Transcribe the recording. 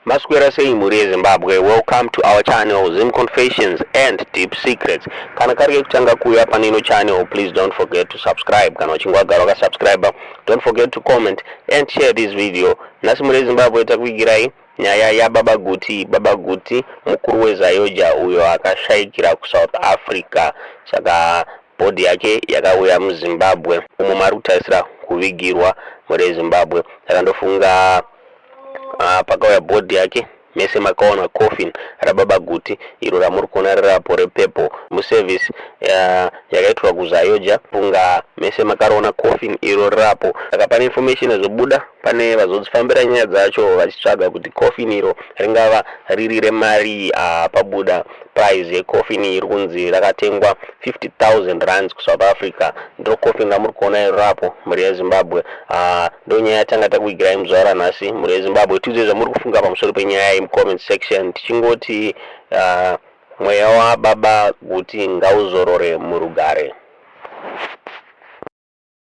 Masquera sei muri Zimbabwe. Welcome to our channel Zim Confessions and Deep Secrets. Kana karike kutanga kuya panino channel, please don't forget to subscribe. Kana uchingwa garoka subscriber, don't forget to comment and share this video. Nasi muri Zimbabwe takuigirai nyaya ya Baba Guti mukuru wezayoja uyo akashaikira ku South Africa saka body yake yakauya mu Zimbabwe umo marutaisira kuvigirwa muri Zimbabwe. Takandofunga pakauya body yake mese makaona Coffin RaBaba Guti iro ramuri kuona rirapo repepo muservice yakaitwa kuzayoja funga mese makaona Coffin iro rirapo. Saka pane information yazobuda, pane vazodzifambira nyaya dzacho vachitsvaga kuti Coffin iro ringava riri remari. Pabuda price yeCoffin iri kunzi rakatengwa 50,000 rands ku South Africa. Ndo Coffin ramuri kuona iro rapo muri Zimbabwe. Ndo nyaya yatanga takuigirai muzuva ranhasi muri Zimbabwe. Tiudzei zvamuri kufunga pamusoro penyaya mu comment section. Tichingoti mweya wa Baba Guti ngauzorore murugare.